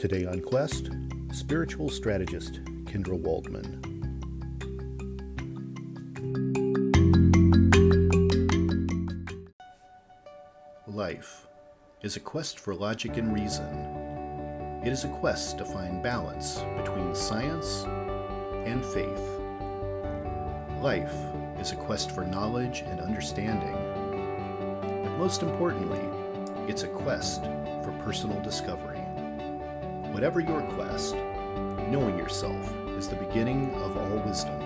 Today on Quest, spiritual strategist Kendra Waldman. Life is a quest for logic and reason. It is a quest to find balance between science and faith. Life is a quest for knowledge and understanding. But most importantly, it's a quest for personal discovery. Whatever your quest, knowing yourself is the beginning of all wisdom.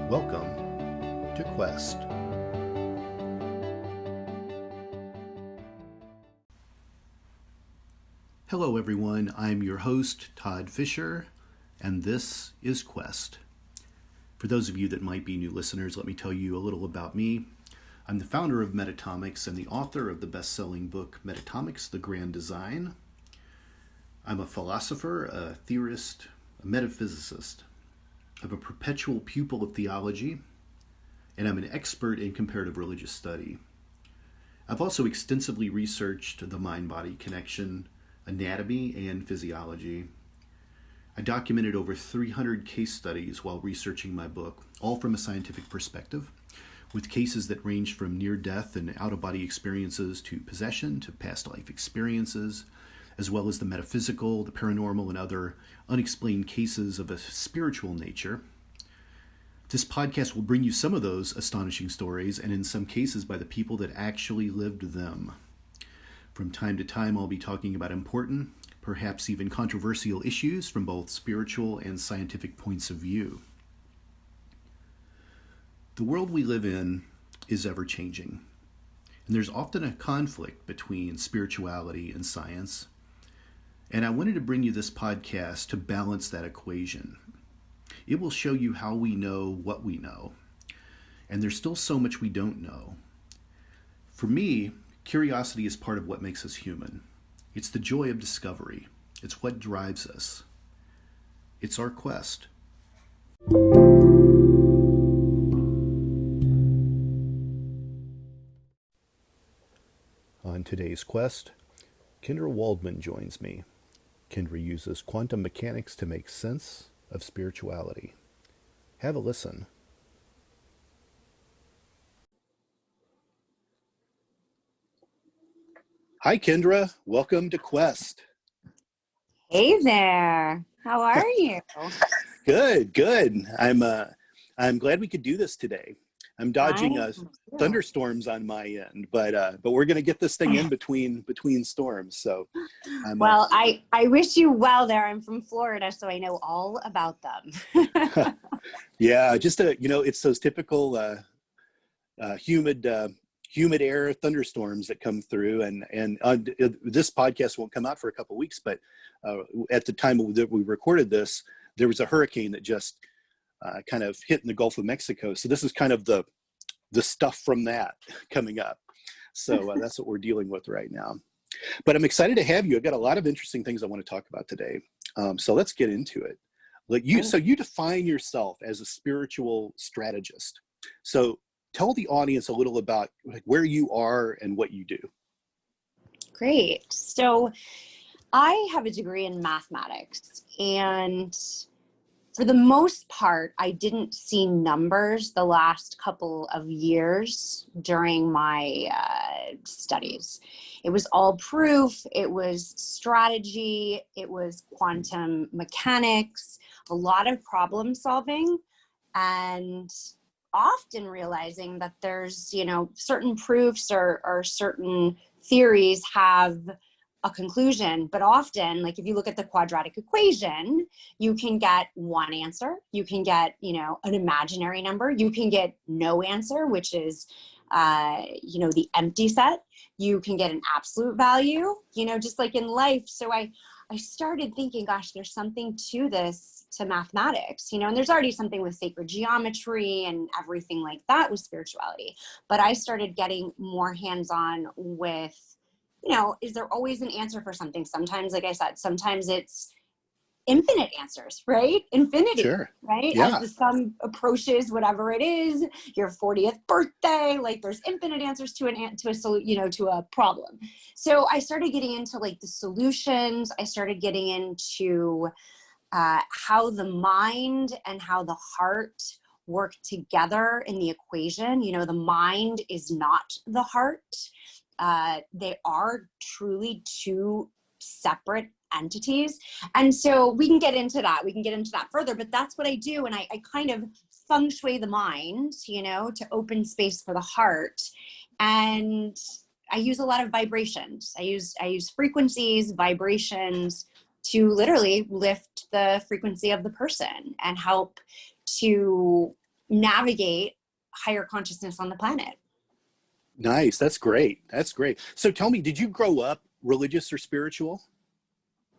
Welcome to Quest. Hello everyone, I'm your host, Todd Fischer, and this is Quest. For those of you that might be new listeners, let me tell you a little about me. I'm the founder of Metacortex and the author of the best-selling book, Metacortex, The Grand Design. I'm a philosopher, a theorist, a metaphysicist. I'm a perpetual pupil of theology, and I'm an expert in comparative religious study. I've also extensively researched the mind-body connection, anatomy, and physiology. I documented over 300 case studies while researching my book, all from a scientific perspective, with cases that range from near-death and out-of-body experiences to possession to past life experiences, as well as the metaphysical, the paranormal, and other unexplained cases of a spiritual nature. This podcast will bring you some of those astonishing stories, and in some cases by the people that actually lived them. From time to time, I'll be talking about important, perhaps even controversial issues from both spiritual and scientific points of view. The world we live in is ever-changing, and there's often a conflict between spirituality and science. And I wanted to bring you this podcast to balance that equation. It will show you how we know what we know. And there's still so much we don't know. For me, curiosity is part of what makes us human. It's the joy of discovery. It's what drives us. It's our quest. On today's quest, Kendra Waldman joins me. Kendra uses quantum mechanics to make sense of spirituality. Have a listen. Hi, Kendra. Welcome to Quest. Hey there. How are you? Good. I'm glad we could do this today. I'm dodging thunderstorms on my end, but we're going to get this thing in between storms. So, I wish you well there. I'm from Florida, so I know all about them. Yeah, it's those typical humid air thunderstorms that come through, and this podcast won't come out for a couple of weeks. But at the time that we recorded this, there was a hurricane that just kind of hit in the Gulf of Mexico. So this is kind of the stuff from that coming up. So that's what we're dealing with right now. But I'm excited to have you. I've got a lot of interesting things I want to talk about today. So let's get into it. So you define yourself as a spiritual strategist. So tell the audience a little about where you are and what you do. Great. So I have a degree in mathematics, and for the most part, I didn't see numbers the last couple of years during my studies. It was all proof, it was strategy, it was quantum mechanics, a lot of problem solving, and often realizing that there's, certain proofs or certain theories have a conclusion, but often, like if you look at the quadratic equation, you can get one answer, you can get, an imaginary number, you can get no answer, which is, the empty set, you can get an absolute value, just like in life. So I started thinking, gosh, there's something to this, to mathematics, and there's already something with sacred geometry and everything like that with spirituality. But I started getting more hands-on with, is there always an answer for something? Sometimes, like I said, sometimes it's infinite answers, right? Infinity, Sure. right? As Yeah. the sun approaches whatever it is, your 40th birthday, like there's infinite answers to to a problem. So I started getting into like the solutions. I started getting into how the mind and how the heart work together in the equation. You know, the mind is not the heart. They are truly two separate entities. And so we can get into that. We can get into that further, but that's what I do. And I kind of feng shui the mind, you know, to open space for the heart. And I use a lot of vibrations. I use frequencies, vibrations to literally lift the frequency of the person and help to navigate higher consciousness on the planet. Nice. That's great. That's great. So tell me, did you grow up religious or spiritual?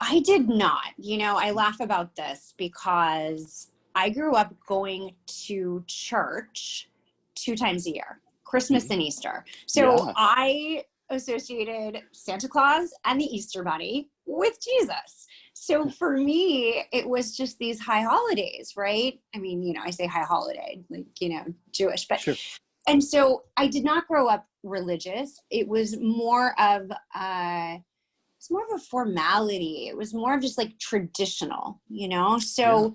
I did not. You know, I laugh about this because I grew up going to church 2 times a year, Christmas and Easter. So Yeah. I associated Santa Claus and the Easter Bunny with Jesus. So for me, it was just these high holidays, right? I mean, you know, I say high holiday, like, you know, Jewish, but Sure. and so I did not grow up religious. It was more of a formality. It was more of just like traditional, you know? So,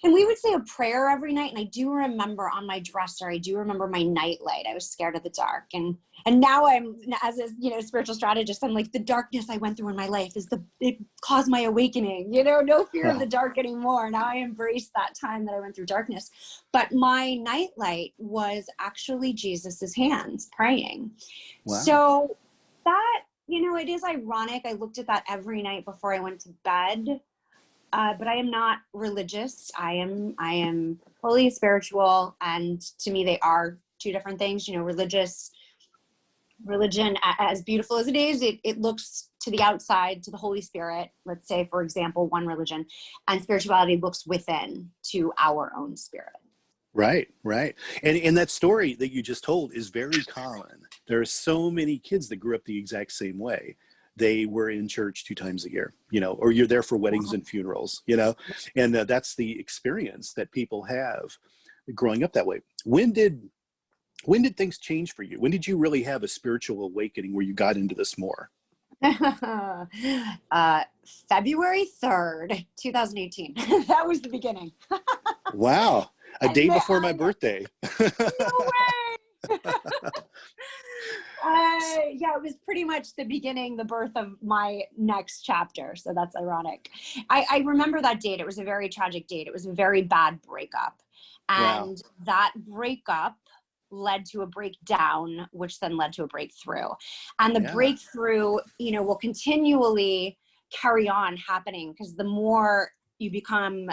and we would say a prayer every night. And I do remember on my dresser, I do remember my nightlight. I was scared of the dark. And now I'm, as a, you know, spiritual strategist, I'm like, the darkness I went through in my life it caused my awakening, you know, no fear of the dark anymore. Now I embrace that time that I went through darkness. But my nightlight was actually Jesus's hands praying. Wow. So that, you know, it is ironic. I looked at that every night before I went to bed. But I am not religious. I am fully spiritual, and to me, they are 2 different things. You know, religion, as beautiful as it is, it looks to the outside, to the Holy Spirit. Let's say, for example, one religion, and spirituality looks within to our own spirit. Right, right. And that story that you just told is very common. There are so many kids that grew up the exact same way. They were in church 2 times a year, you know, or you're there for weddings and funerals, you know, and that's the experience that people have growing up that way. When did things change for you? When did you really have a spiritual awakening where you got into this more? February 3rd, 2018. That was the beginning. Wow. A day before my No birthday. way. Yeah, it was pretty much the beginning, the birth of my next chapter. So that's ironic. I remember that date. It was a very tragic date. It was a very bad breakup. And that breakup led to a breakdown, which then led to a breakthrough. And the breakthrough, you know, will continually carry on happening, because the more you become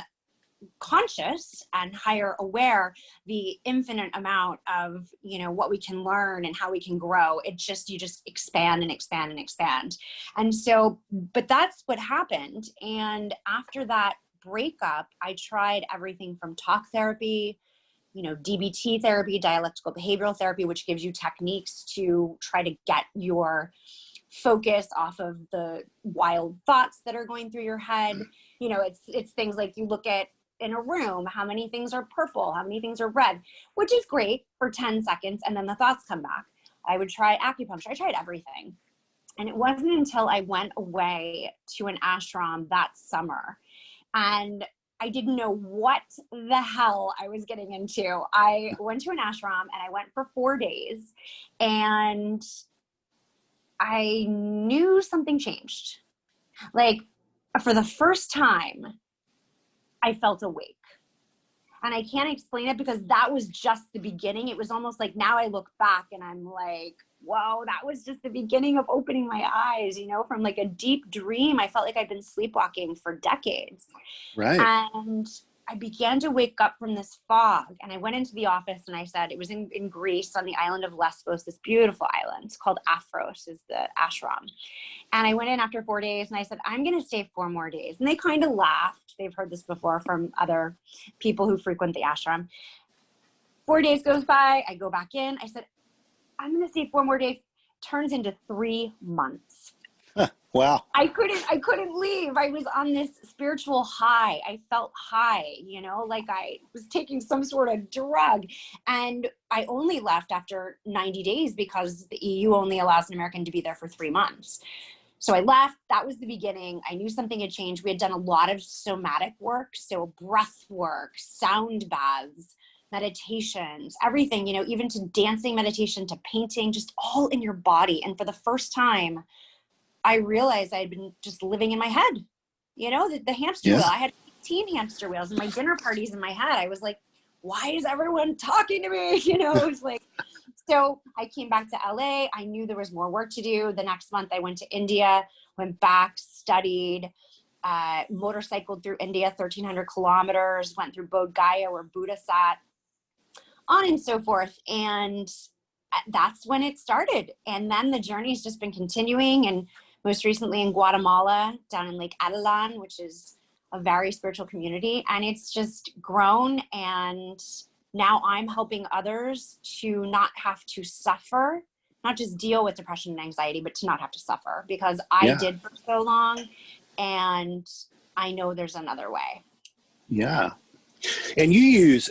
conscious and higher aware, the infinite amount of, you know, what we can learn and how we can grow, you just expand and expand and expand. And so, but that's what happened. And after that breakup, I tried everything from talk therapy, you know, DBT therapy, dialectical behavioral therapy, which gives you techniques to try to get your focus off of the wild thoughts that are going through your head. You know, it's things like you look at in a room, how many things are purple, how many things are red, which is great for 10 seconds. And then the thoughts come back. I would try acupuncture. I tried everything. And it wasn't until I went away to an ashram that summer, and I didn't know what the hell I was getting into. I went to an ashram and I went for 4 days, and I knew something changed. Like, for the first time, I felt awake. And I can't explain it, because that was just the beginning. It was almost like, now I look back and I'm like, whoa, that was just the beginning of opening my eyes, you know, from like a deep dream. I felt like I'd been sleepwalking for decades. Right. And I began to wake up from this fog, and I went into the office and I said, it was in Greece on the island of Lesbos, this beautiful island. It's called Aphros, is the ashram. And I went in after 4 days and I said, I'm going to stay 4 more days. And they kind of laughed. They've heard this before from other people who frequent the ashram. 4 days goes by. I go back in. I said, I'm going to stay 4 more days. Turns into 3 months. Wow. I couldn't leave. I was on this spiritual high. I felt high, like I was taking some sort of drug. And I only left after 90 days because the EU only allows an American to be there for 3 months. So I left. That was the beginning. I knew something had changed. We had done a lot of somatic work. So breath work, sound baths, meditations, everything, even to dancing meditation, to painting, just all in your body. And for the first time, I realized I'd been just living in my head, the hamster wheel. I had 18 hamster wheels and my dinner parties in my head. I was like, why is everyone talking to me? It was like, so I came back to LA. I knew there was more work to do. The next month I went to India, went back, studied, motorcycled through India, 1,300 kilometers, went through Bodh Gaya where Buddha sat, on and so forth. And that's when it started. And then the journey's just been continuing. And most recently in Guatemala, down in Lake Adelan, which is a very spiritual community. And it's just grown. And now I'm helping others to not have to suffer, not just deal with depression and anxiety, but to not have to suffer, because I did for so long. And I know there's another way. Yeah. And you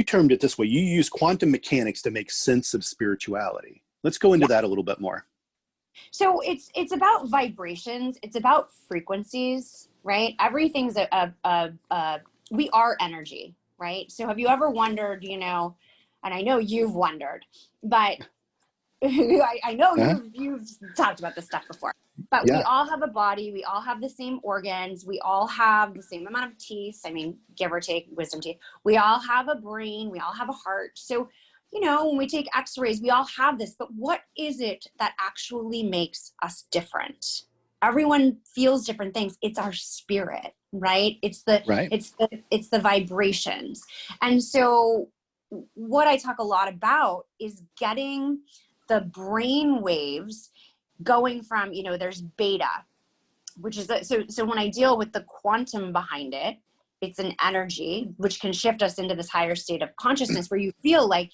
termed it this way, you use quantum mechanics to make sense of spirituality. Let's go into that a little bit more. So it's about vibrations. It's about frequencies, right? Everything's we are energy, right? So have you ever wondered, and I know you've wondered, but I know you've talked about this stuff before, but we all have a body. We all have the same organs. We all have the same amount of teeth. I mean, give or take, wisdom teeth. We all have a brain. We all have a heart. So, when we take x-rays, we all have this, but what is it that actually makes us different? Everyone feels different things. It's our spirit, right? It's the vibrations. And so what I talk a lot about is getting the brain waves going from, there's beta, which is, so when I deal with the quantum behind it, it's an energy which can shift us into this higher state of consciousness where you feel like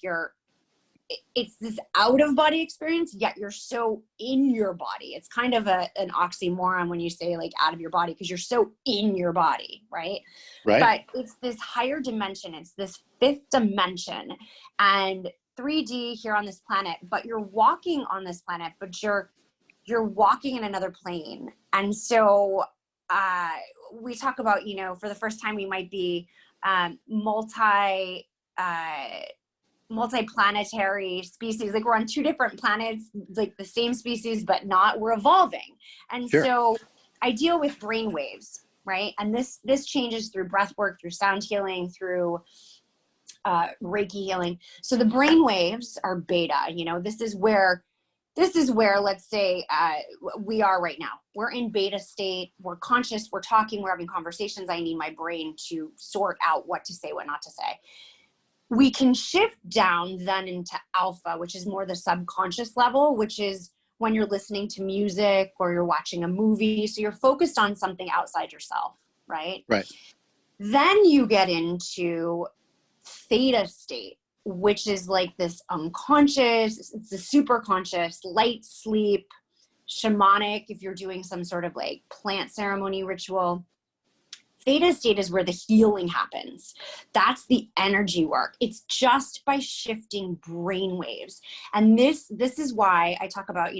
it's this out of body experience, yet you're so in your body. It's kind of an oxymoron when you say like out of your body, because you're so in your body, right? But it's this higher dimension. It's this fifth dimension and 3D here on this planet, but you're walking on this planet, but you're walking in another plane. And so we talk about, for the first time we might be multi-planetary species, like we're on 2 different planets, like the same species, but not, we're evolving. And so I deal with brain waves, right? And this changes through breath work, through sound healing, through Reiki healing. So the brain waves are beta, this is where, let's say, we are right now. We're in beta state. We're conscious. We're talking. We're having conversations. I need my brain to sort out what to say, what not to say. We can shift down then into alpha, which is more the subconscious level, which is when you're listening to music or you're watching a movie. So you're focused on something outside yourself, right? Right. Then you get into theta state, which is like this unconscious, it's a super conscious, light sleep, shamanic, if you're doing some sort of like plant ceremony ritual. Theta state is where the healing happens. That's the energy work. It's just by shifting brain waves. And this is why I talk about,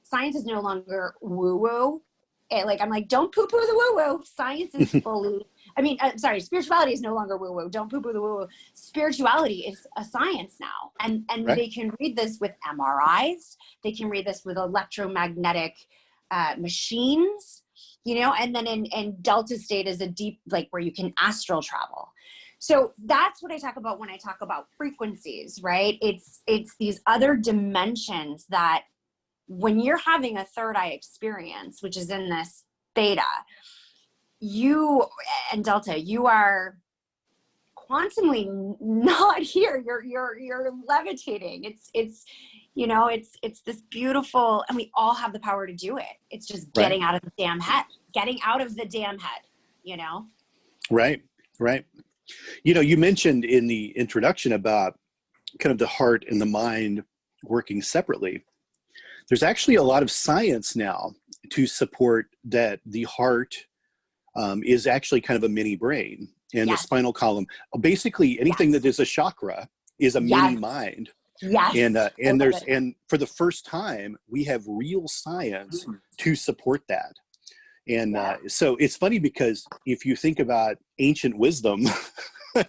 science is no longer woo-woo. I'm like, don't poo-poo the woo-woo. Science is fully, spirituality is no longer woo-woo. Don't poo-poo the woo-woo. Spirituality is a science now. And they can read this with MRIs. They can read this with electromagnetic machines, and then in delta state is a deep, like where you can astral travel. So that's what I talk about when I talk about frequencies, right? It's these other dimensions that when you're having a third eye experience, which is in this beta, you and delta, you are quantumly not here. You're levitating. It's this beautiful, and we all have the power to do it. It's just getting out of the damn head, Right. You mentioned in the introduction about kind of the heart and the mind working separately. There's actually a lot of science now to support that the heart is actually kind of a mini brain, and the Yes. spinal column. Basically, anything Yes. that is a chakra is a Yes. mini mind. Yes. And for the first time, we have real science to support that. And so it's funny, because if you think about ancient wisdom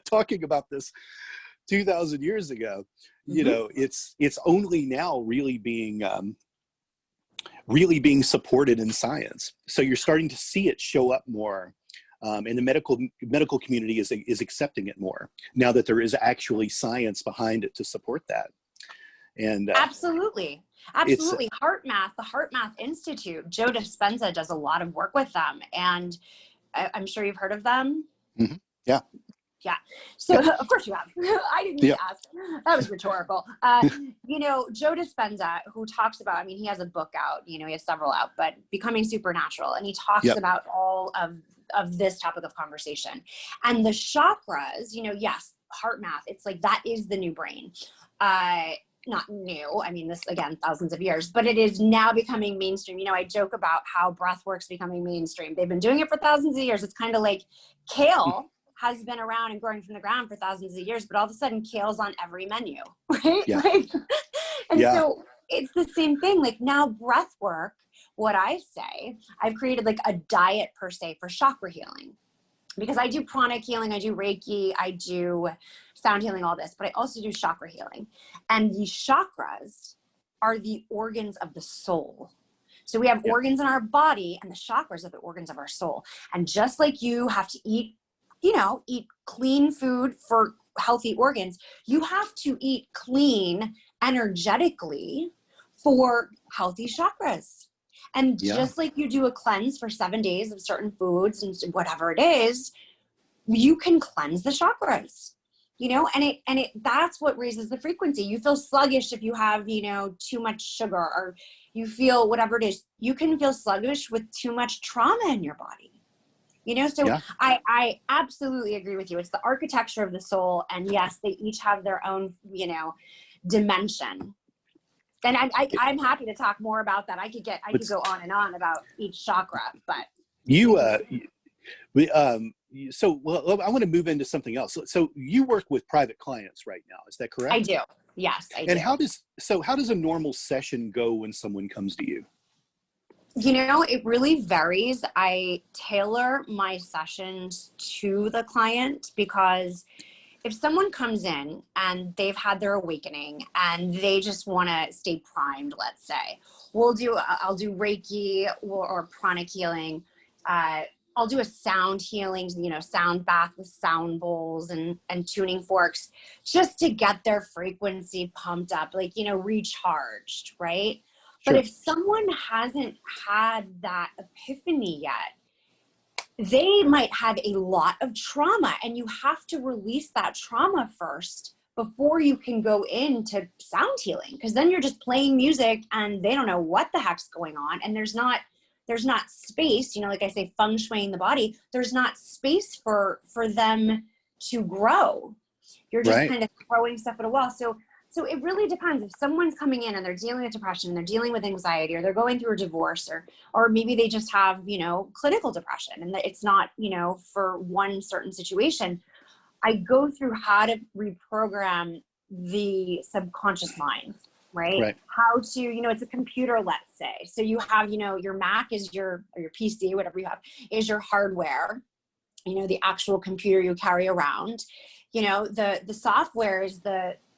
talking about this 2,000 years ago, you know, it's only now really being supported in science. So you're starting to see it show up more, and the medical community is accepting it more now that there is actually science behind it to support that. And Absolutely. The Heart Math Institute, Joe Dispenza does a lot of work with them, and I'm sure you've heard of them. Mm-hmm. Yeah. Yeah. So of course you have. I didn't need to ask. That was rhetorical. You know, Joe Dispenza, who talks about, I mean, he has a book out, you know, he has several out, but Becoming Supernatural. And he talks about all of this topic of conversation. And the chakras, you know, yes, heart math, it's like, that is the new brain. Not new. I mean, this, again, thousands of years, but it is now becoming mainstream. You know, I joke about how breath work's becoming mainstream. They've been doing it for thousands of years. It's kind of like kale has been around and growing from the ground for thousands of years, but all of a sudden kale's on every menu, right? Yeah. So it's the same thing. Like, now breath work, what I say, I've created like a diet per se for chakra healing, because I do pranic healing, I do Reiki, I do sound healing, all this, but I also do chakra healing. And the chakras are the organs of the soul. So we have organs in our body, and the chakras are the organs of our soul. And just like you have to eat clean food for healthy organs, you have to eat clean energetically for healthy chakras. And just like you do a cleanse for 7 days of certain foods and whatever it is, you can cleanse the chakras, you know, and that's what raises the frequency. You feel sluggish if you have, you know, too much sugar, or you feel whatever it is. You can feel sluggish with too much trauma in your body. You know, so I absolutely agree with you. It's the architecture of the soul. And yes, they each have their own, you know, dimension. And I'm happy to talk more about that. I could go on and on about each chakra, but so I want to move into something else. So you work with private clients right now, is that correct? I do. Yes, I do. And how does a normal session go when someone comes to you? You know, it really varies. I tailor my sessions to the client, because if someone comes in and they've had their awakening and they just want to stay primed, let's say, I'll do Reiki or pranic healing. I'll do a sound healing, you know, sound bath with sound bowls and tuning forks, just to get their frequency pumped up, like, you know, recharged, right? But if someone hasn't had that epiphany yet, they might have a lot of trauma, and you have to release that trauma first before you can go into sound healing, because then you're just playing music and they don't know what the heck's going on, and there's not space, you know, like I say, feng shuiing the body, there's not space for them to grow. You're just kind of throwing stuff at a wall. So it really depends. If someone's coming in and they're dealing with depression, they're dealing with anxiety, or they're going through a divorce, or maybe they just have, you know, clinical depression, and it's not, you know, for one certain situation, I go through how to reprogram the subconscious mind, right? How to, you know, it's a computer, let's say. So you have, you know, your Mac is or your PC, whatever you have, is your hardware, you know, the actual computer you carry around. You know, the software is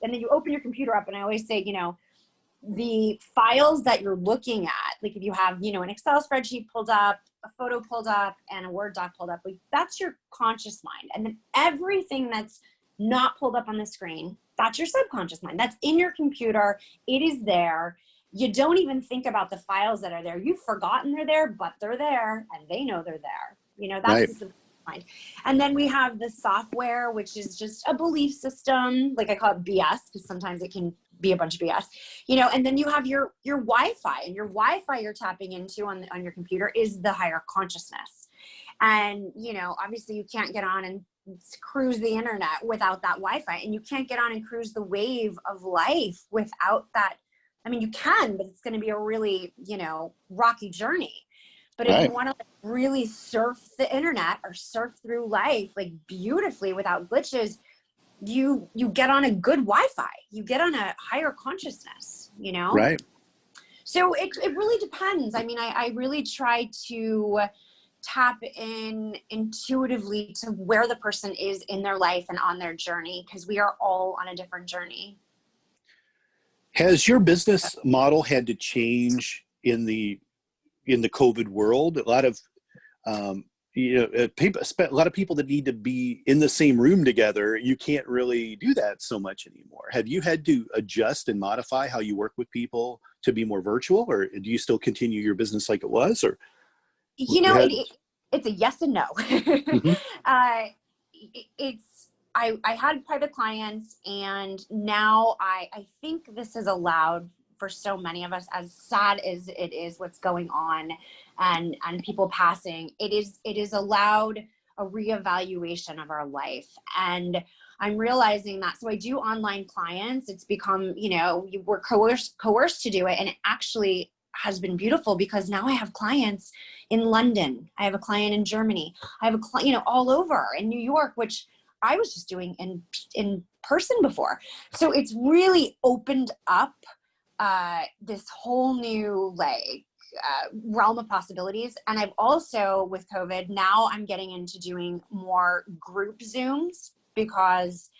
and then you open your computer up, and I always say, you know, the files that you're looking at, like if you have, you know, an Excel spreadsheet pulled up, a photo pulled up, and a Word doc pulled up, like that's your conscious mind. And then everything that's not pulled up on the screen, that's your subconscious mind. That's in your computer. It is there. You don't even think about the files that are there. You've forgotten they're there, but they're there, and they know they're there. You know, that's the mind. And then we have the software, which is just a belief system. Like I call it BS, because sometimes it can be a bunch of BS, you know. And then you have your Wi-Fi, and your Wi-Fi you're tapping into on your computer is the higher consciousness. And, you know, obviously you can't get on and cruise the internet without that Wi-Fi, and you can't get on and cruise the wave of life without that I mean, you can, but it's going to be a really, rocky journey. But if Right. you want to really surf the internet or surf through life, like beautifully without glitches, you get on a good Wi-Fi, you get on a higher consciousness, Right. So it really depends. I mean, I really try to tap in intuitively to where the person is in their life and on their journey, because we are all on a different journey. Has your business model had to change in the COVID world? A lot of a lot of people that need to be in the same room together, you can't really do that so much anymore. Have you had to adjust and modify how you work with people to be more virtual, or do you still continue your business like it was? Or it's a yes and no. Mm-hmm. I had private clients, and now I think this has allowed for so many of us, as sad as it is what's going on and people passing, it is allowed a reevaluation of our life. And I'm realizing that. So I do online clients. It's become, we're coerced to do it. And it actually has been beautiful, because now I have clients in London. I have a client in Germany. I have a client, all over in New York, which I was just doing in person before. So it's really opened up this whole new realm of possibilities. And I've also, with COVID, now I'm getting into doing more group Zooms, because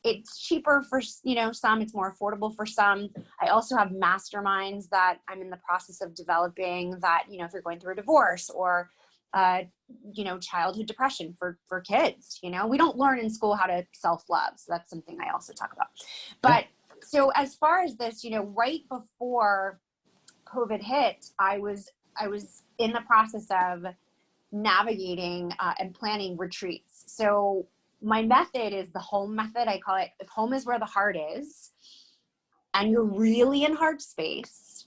it's cheaper for, some, it's more affordable for some. I also have masterminds that I'm in the process of developing that, if you're going through a divorce or, childhood depression for kids, we don't learn in school how to self-love. So that's something I also talk about. But so as far as this, right before COVID hit, I was in the process of navigating and planning retreats. So my method is the home method. I call it, if home is where the heart is and you're really in heart space,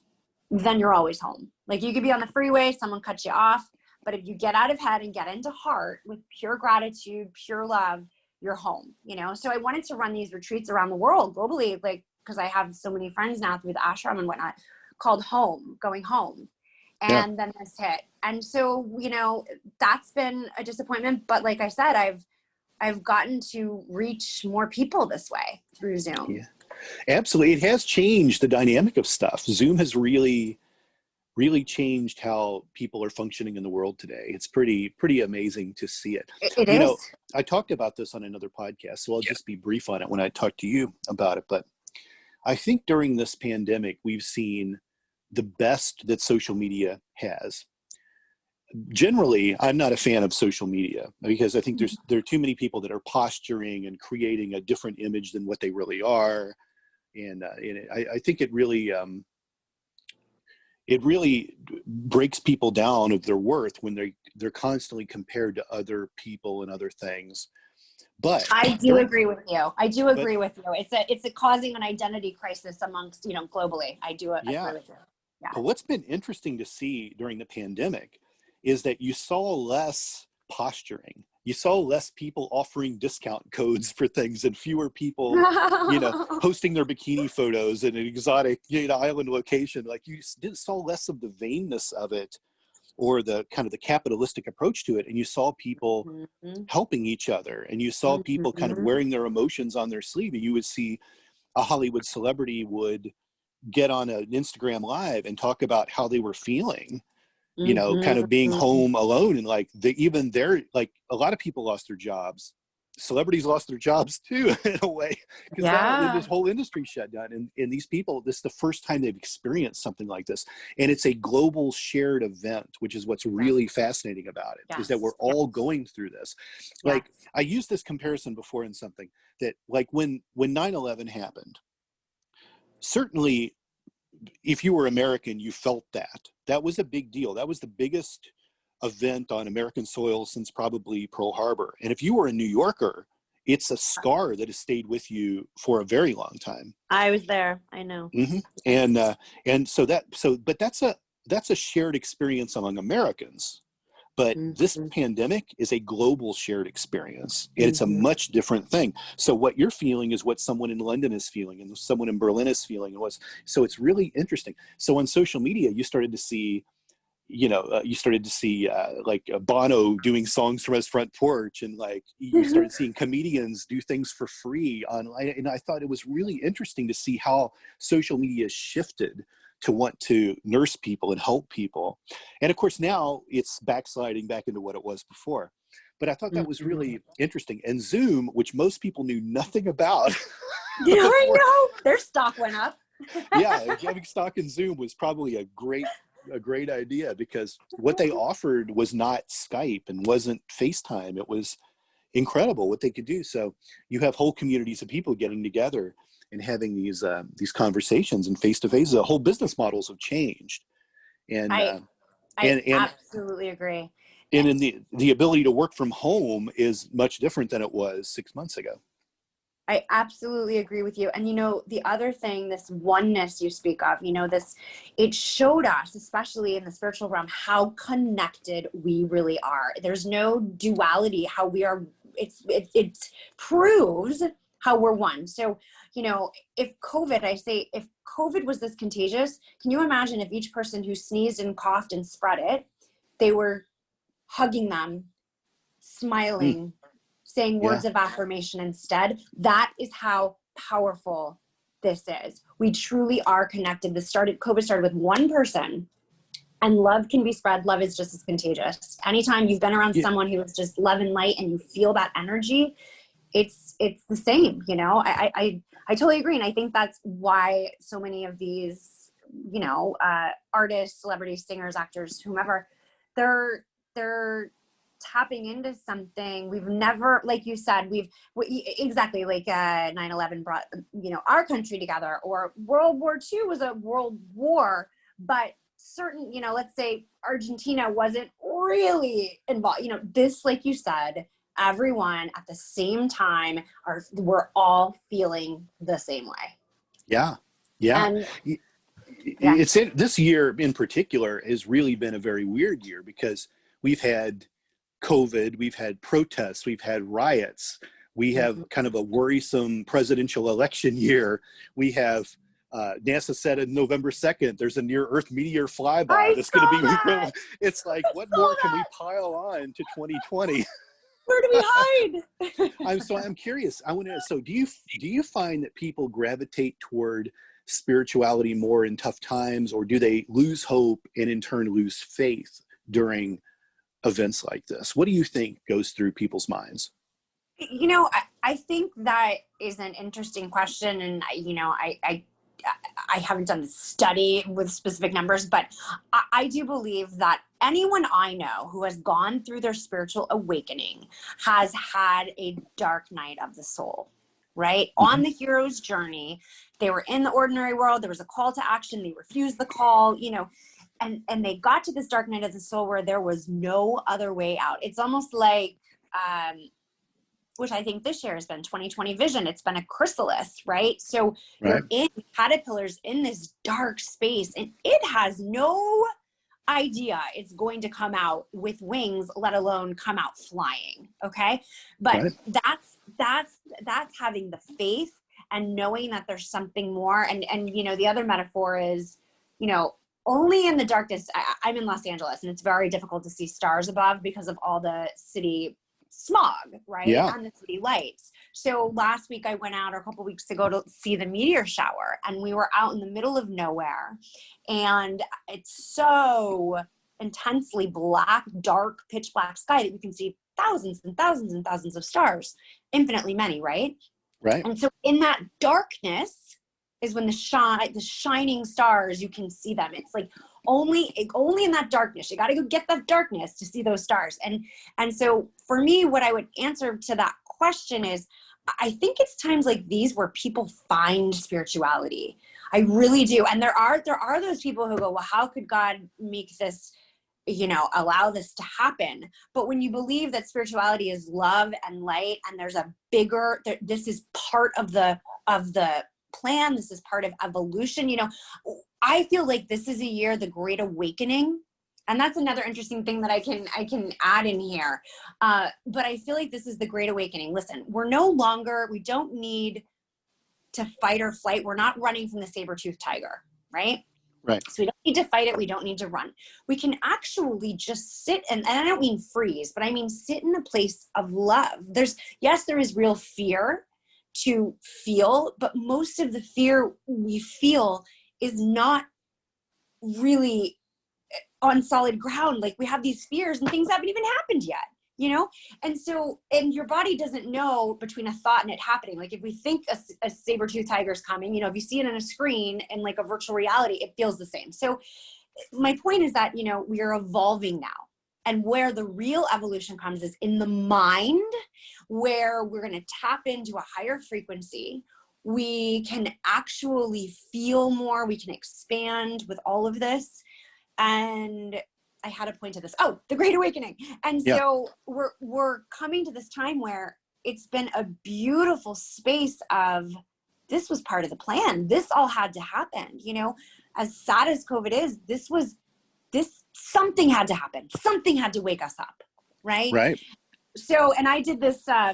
then you're always home. Like, you could be on the freeway, someone cuts you off, but if you get out of head and get into heart with pure gratitude, pure love, you're home, So I wanted to run these retreats around the world globally, because I have so many friends now through the ashram and whatnot, called Going Home. And then this hit. And so, that's been a disappointment. But like I said, I've gotten to reach more people this way through Zoom. Yeah, absolutely. It has changed the dynamic of stuff. Zoom has really changed how people are functioning in the world today. It's pretty amazing to see it. It is. I talked about this on another podcast, so I'll just be brief on it when I talk to you about it. But I think during this pandemic, we've seen the best that social media has. Generally, I'm not a fan of social media, because I think there are too many people that are posturing and creating a different image than what they really are. And I think it really breaks people down of their worth when they're constantly compared to other people and other things. But I do agree with you. It's a causing an identity crisis amongst, globally. I do agree with you. Yeah. But what's been interesting to see during the pandemic is that you saw less posturing. You saw less people offering discount codes for things, and fewer people, posting their bikini photos in an exotic, island location. Like, you saw less of the vainness of it, or the kind of the capitalistic approach to it. And you saw people helping each other, and you saw people kind of wearing their emotions on their sleeve. And you would see a Hollywood celebrity would get on an Instagram Live and talk about how they were feeling, kind of being home alone. And even a lot of people lost their jobs. Celebrities lost their jobs too, in a way, because this whole industry shut down. And these people, this is the first time they've experienced something like this. And it's a global shared event, which is what's really fascinating about it, is that we're all going through this. I used this comparison before in something that, when 9/11 happened, certainly if you were American, you felt that was a big deal. That was the biggest event on American soil since probably Pearl Harbor. And if you were a New Yorker, it's a scar that has stayed with you for a very long time. I was there. I know. And so but that's a shared experience among Americans. But this Mm-hmm. pandemic is a global shared experience, and it's a Mm-hmm. much different thing. So what you're feeling is what someone in London is feeling, and someone in Berlin is feeling. So it's really interesting. So on social media, you started to see, like Bono doing songs from his front porch, and like you started seeing comedians do things for free online. And I thought it was really interesting to see how social media shifted to want to nurse people and help people. And of course, now it's backsliding back into what it was before. But I thought that was really interesting. And Zoom, which most people knew nothing about. Yeah, I before, know. Their stock went up. yeah, having stock in Zoom was probably a great idea, because what they offered was not Skype and wasn't FaceTime. It was incredible what they could do. So you have whole communities of people getting together and having these conversations and face-to-face. The whole business models have changed. And I and absolutely agree. and in the ability to work from home is much different than it was 6 months ago. I absolutely agree with you. And, the other thing, this oneness you speak of, it showed us, especially in the spiritual realm, how connected we really are. There's no duality, how we are. It proves how we're one. So, if COVID was this contagious, can you imagine if each person who sneezed and coughed and spread it, they were hugging them, smiling, saying words of affirmation instead? That is how powerful this is. We truly are connected. COVID started with one person, and love can be spread. Love is just as contagious. Anytime you've been around someone who is just love and light and you feel that energy, it's the same. I totally agree. And I think that's why so many of these, artists, celebrities, singers, actors, whomever, they're tapping into something we've never, like you said, exactly like 9/11 brought, our country together, or World War II was a world war, but certain, let's say Argentina wasn't really involved. This, like you said, everyone at the same time we're all feeling the same way. Yeah. And This year in particular has really been a very weird year, because we've had COVID, we've had protests, we've had riots, we have kind of a worrisome presidential election year. We have NASA said on November 2nd, there's a near-Earth meteor flyby that's going to be incredible. It's like, what more can we pile on to 2020? Where do we hide? I'm curious. So do you find that people gravitate toward spirituality more in tough times, or do they lose hope and in turn lose faith during events like this? What do you think goes through people's minds? I think that is an interesting question. And, I haven't done the study with specific numbers, but I do believe that anyone I know who has gone through their spiritual awakening has had a dark night of the soul, right? Mm-hmm. On the hero's journey, they were in the ordinary world. There was a call to action. They refused the call, and they got to this dark night of the soul where there was no other way out. It's almost like, which I think this year has been 2020 vision. It's been a chrysalis, right? So You're in caterpillars in this dark space, and it has no idea it's going to come out with wings, let alone come out flying. Okay. But that's having the faith and knowing that there's something more. And the other metaphor is, only in the darkness. I'm in Los Angeles, and it's very difficult to see stars above because of all the city smog, right? Yeah. And the city lights. So last week I went out, or a couple weeks ago, to see the meteor shower, and we were out in the middle of nowhere, and it's so intensely black, dark, pitch black sky that you can see thousands and thousands and thousands of stars, infinitely many, right? Right. And so in that darkness is when the shining stars, you can see them. It's like only in that darkness. You got to go get that darkness to see those stars. And so for me, what I would answer to that question is, I think it's times like these where people find spirituality. I really do. And there are those people who go, well, how could God make this, allow this to happen? But when you believe that spirituality is love and light, and there's a bigger, this is part of the plan, this is part of evolution. I feel like this is a year, the Great Awakening And that's another interesting thing that I can add in here. But I feel like this is the Great Awakening. Listen, we don't need to fight or flight. We're not running from the saber-toothed tiger, right? Right. So we don't need to fight it. We don't need to run. We can actually just sit and I don't mean freeze, but I mean sit in a place of love. There is real fear to feel, but most of the fear we feel is not really on solid ground. Like we have these fears and things haven't even happened yet, you know? And your body doesn't know between a thought and it happening. Like if we think a saber-toothed tiger is coming, you know, if you see it on a screen and like a virtual reality, it feels the same. So my point is that, you know, we are evolving now. And where the real evolution comes is in the mind, where we're going to tap into a higher frequency. We can actually feel more. We can expand with all of this. And I had a point to this. Oh, the Great Awakening. And so we're coming to this time where it's been a beautiful space of this was part of the plan. This all had to happen. You know, as sad as COVID is, something had to happen. Something had to wake us up. Right. Right. So, and I did this, I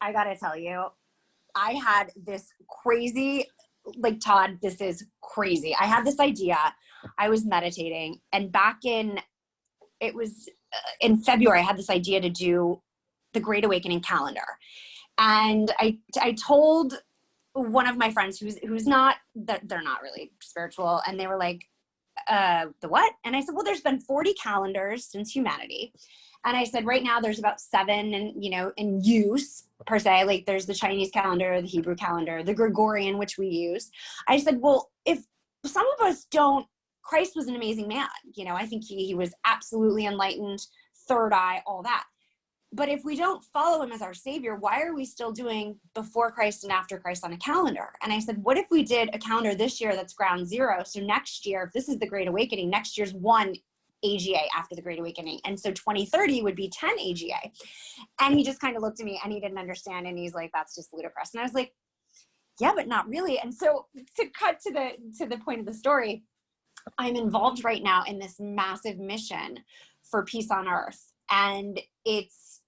got to tell you, I had this crazy, like Todd, this is crazy. I had this idea. I was meditating, and it was in February, I had this idea to do the Great Awakening calendar. And I told one of my friends who's not, they're not really spiritual. And they were like, the what? And I said, well, there's been 40 calendars since humanity. And I said, right now there's about 7 in use per se. Like there's the Chinese calendar, the Hebrew calendar, the Gregorian, which we use. I said, well, if some of us don't, Christ was an amazing man. You know, I think he was absolutely enlightened, third eye, all that. But if we don't follow him as our savior, why are we still doing before Christ and after Christ on a calendar? And I said, what if we did a calendar this year that's ground zero? So next year, if this is the Great Awakening, next year's 1 AGA after the Great Awakening. And so 2030 would be 10 AGA. And he just kind of looked at me and he didn't understand. And he's like, that's just ludicrous. And I was like, yeah, but not really. And so to cut to the point of the story, I'm involved right now in this massive mission for peace on earth. And it's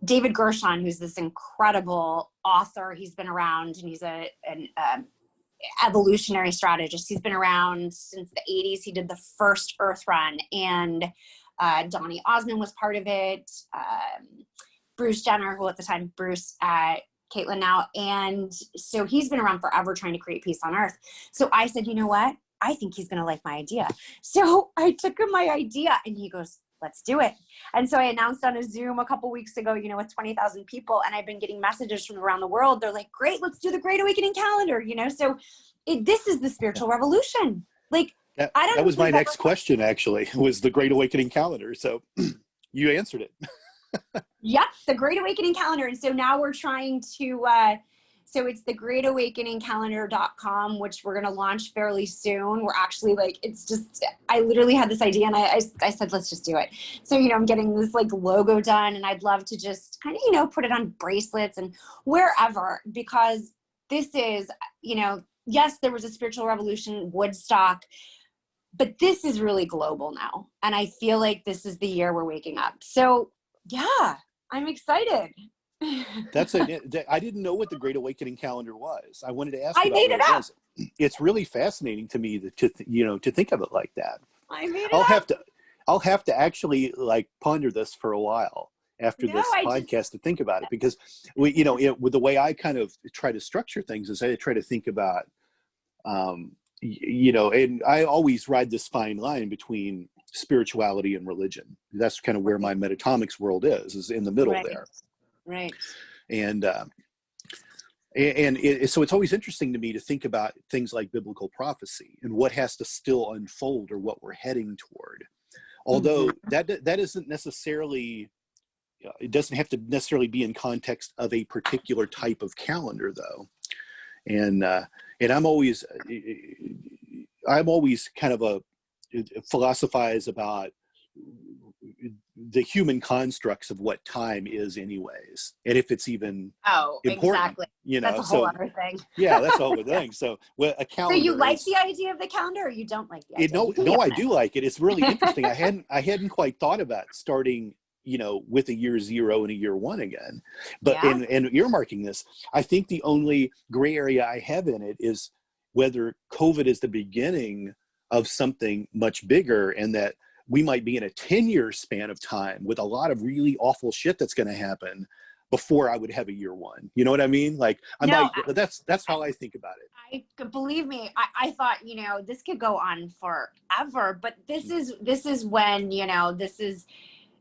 David Gershon, who's this incredible author. He's been around and he's an evolutionary strategist. He's been around since the 80s. He did the first Earth Run, and Donny Osmond was part of it. Bruce Jenner, who at the time, Caitlin now. And so he's been around forever trying to create peace on earth. So I said, you know what? I think he's going to like my idea. So I took him my idea and he goes, let's do it. And so I announced on a Zoom a couple weeks ago, you know, with 20,000 people, and I've been getting messages from around the world. They're like, great, let's do the Great Awakening calendar, you know? So this is the spiritual revolution. Like, I don't know. That was my next question, actually, was the Great Awakening calendar. So you answered it. Yep, the Great Awakening calendar. And so now we're trying to, so it's the greatawakeningcalendar.com, which we're going to launch fairly soon. We're actually like, it's just, I literally had this idea and I said, let's just do it. So, you know, I'm getting this like logo done, and I'd love to just kind of, you know, put it on bracelets and wherever, because this is, you know, yes, there was a spiritual revolution, Woodstock, but this is really global now. And I feel like this is the year we're waking up. So yeah, I'm excited. I didn't know what the Great Awakening calendar was. I wanted to ask I about made what it it up. was. It's really fascinating to me to think of it like that. I made it up. up. I'll have to actually like ponder this for a while after this podcast to think about it, because with the way I kind of try to structure things is I try to think about, and I always ride this fine line between spirituality and religion. That's kind of where my metatomics world is in the middle there. Right. And so it's always interesting to me to think about things like biblical prophecy and what has to still unfold or what we're heading toward. Although that isn't necessarily, it doesn't have to necessarily be in context of a particular type of calendar, though. And I'm always kind of philosophize about the human constructs of what time is anyways, and if it's even important, exactly. you know. That's a whole other thing. Yeah, that's a whole other thing. So a calendar. So you like the idea of the calendar, or you don't like the idea? No, I do like it. It's really interesting. I hadn't quite thought about starting, you know, with a year 0 and a year 1 again, but and earmarking this. I think the only gray area I have in it is whether COVID is the beginning of something much bigger, and that we might be in a 10-year span of time with a lot of really awful shit that's going to happen before I would have a year 1. You know what I mean? Like that's how I think about it. Believe me, I thought, you know, this could go on forever, but this is when, you know, this is,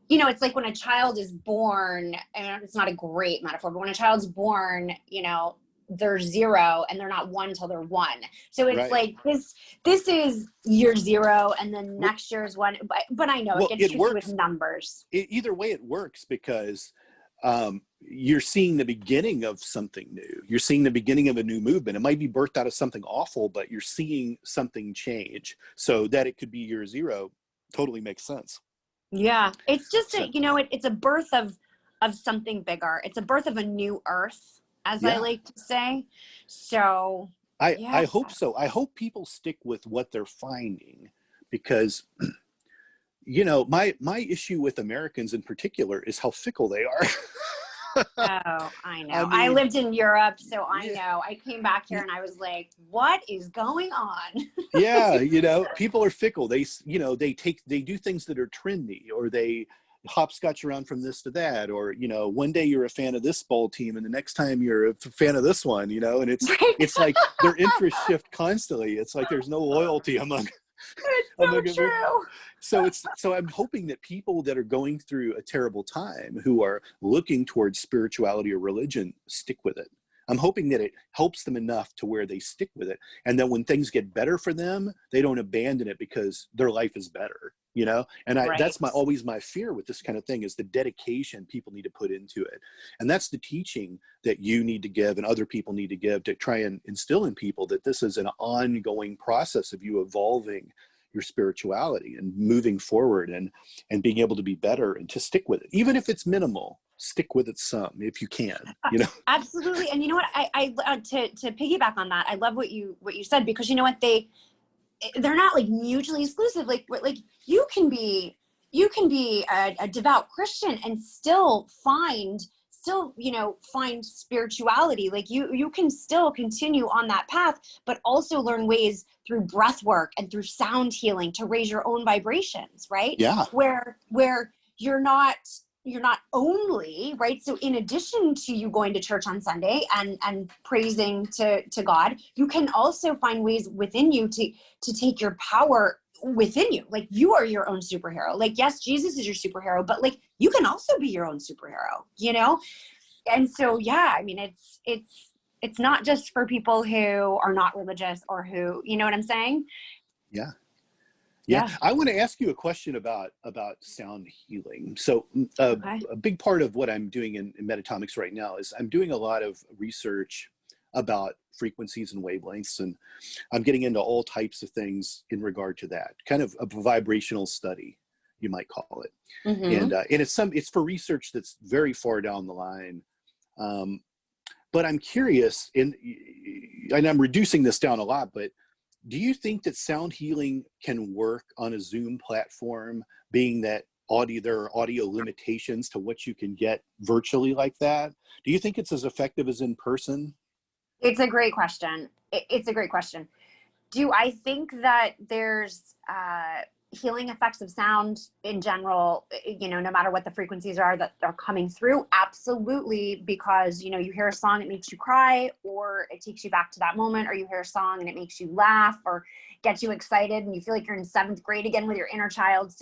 you know, it's like when a child is born, and it's not a great metaphor, but when a child's born, you know, they're 0 and they're not 1 until they're 1. So it's like this is year 0, and then next year is 1. But I know it gets tricky with numbers. Either way, it works because you're seeing the beginning of something new. You're seeing the beginning of a new movement. It might be birthed out of something awful, but you're seeing something change. So that it could be year 0 totally makes sense. Yeah, it's just you know, it's a birth of something bigger. It's a birth of a new earth, as I like to say. So I hope so. I hope people stick with what they're finding, because you know, my issue with Americans in particular is how fickle they are. Oh, I know. I mean, I lived in Europe, so I know. I came back here and I was like, what is going on? Yeah, you know, people are fickle. They, you know, they do things that are trendy, or they hopscotch around from this to that, or, you know, one day you're a fan of this ball team and the next time you're a fan of this one, you know, and it's like their interests shift constantly. It's like there's no loyalty among It's so true. So I'm hoping that people that are going through a terrible time, who are looking towards spirituality or religion, stick with it. I'm hoping that it helps them enough to where they stick with it, and that when things get better for them, they don't abandon it because their life is better, you know. And that's always my fear with this kind of thing, is the dedication people need to put into it. And that's the teaching that you need to give and other people need to give, to try and instill in people that this is an ongoing process of you evolving your spirituality and moving forward and being able to be better, and to stick with it. Even if it's minimal, stick with it some, if you can, you know? Absolutely. And you know what, I to piggyback on that, I love what you said, because you know what, they're not like mutually exclusive. Like you can be a devout Christian and still find spirituality. Like you can still continue on that path, but also learn ways through breath work and through sound healing to raise your own vibrations, right? Yeah. Where you're not only, right? So in addition to you going to church on Sunday and praising to God, you can also find ways within you to take your power within you. Like you are your own superhero. Like, yes, Jesus is your superhero, but like you can also be your own superhero, you know? And so, yeah, I mean, it's not just for people who are not religious or who, you know what I'm saying? Yeah. I want to ask you a question about sound healing. So a big part of what I'm doing in Metatomics right now is I'm doing a lot of research about frequencies and wavelengths, and I'm getting into all types of things in regard to that, kind of a vibrational study, you might call it. Mm-hmm. And it's for research that's very far down the line. But I'm curious, and I'm reducing this down a lot, but do you think that sound healing can work on a Zoom platform, being that there are audio limitations to what you can get virtually like that? Do you think it's as effective as in person? It's a great question. It's a great question. Do I think that there's healing effects of sound in general, you know, no matter what the frequencies are that are coming through? Absolutely, because, you know, you hear a song, it makes you cry, or it takes you back to that moment, or you hear a song and it makes you laugh or gets you excited and you feel like you're in 7th grade again with your inner child.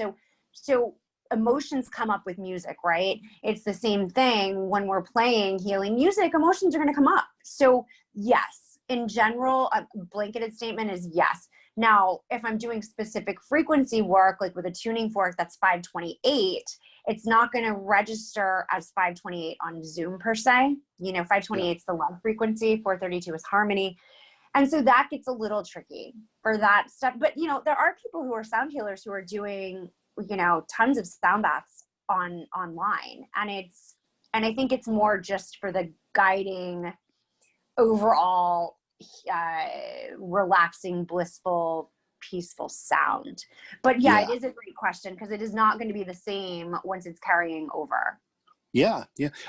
So emotions come up with music, right? It's the same thing when we're playing healing music, emotions are going to come up. So yes, in general, a blanketed statement is yes. Now, if I'm doing specific frequency work, like with a tuning fork that's 528, it's not going to register as 528 on Zoom per se. You know, 528 is the love frequency, 432 is harmony. And so that gets a little tricky for that stuff. But, you know, there are people who are sound healers who are doing tons of sound baths online, and I think it's more just for the guiding overall relaxing, blissful, peaceful sound. But yeah, it is a great question, because it is not going to be the same once it's carrying over. Yeah.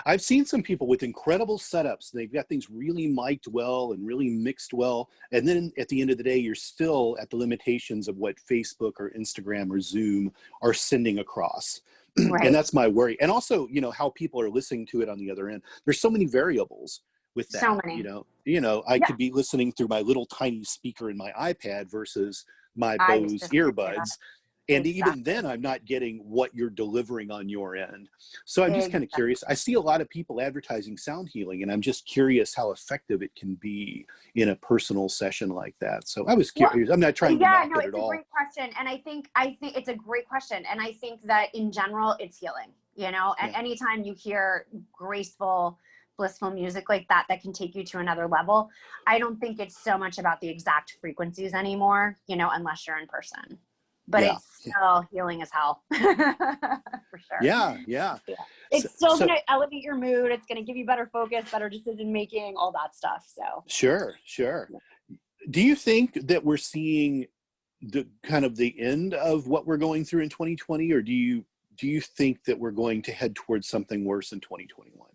I've seen some people with incredible setups. They've got things really mic'd well and really mixed well. And then at the end of the day, you're still at the limitations of what Facebook or Instagram or Zoom are sending across. Right. And that's my worry. And also, how people are listening to it on the other end. There's so many variables with that. So many. I could be listening through my little tiny speaker in my iPad versus my Bose earbuds. And even then, I'm not getting what you're delivering on your end. So I'm just kind of curious. I see a lot of people advertising sound healing, and I'm just curious how effective it can be in a personal session like that. So I was curious. I'm not trying to knock it at all. It's a great question. And I think it's a great question. And I think that in general, it's healing, and anytime you hear graceful, blissful music like that can take you to another level, I don't think it's so much about the exact frequencies anymore, unless you're in person. But it's still healing as hell. For sure. Yeah. It's still going to elevate your mood. It's going to give you better focus, better decision making, all that stuff. So Sure. Do you think that we're seeing the kind of the end of what we're going through in 2020, or do you think that we're going to head towards something worse in 2021?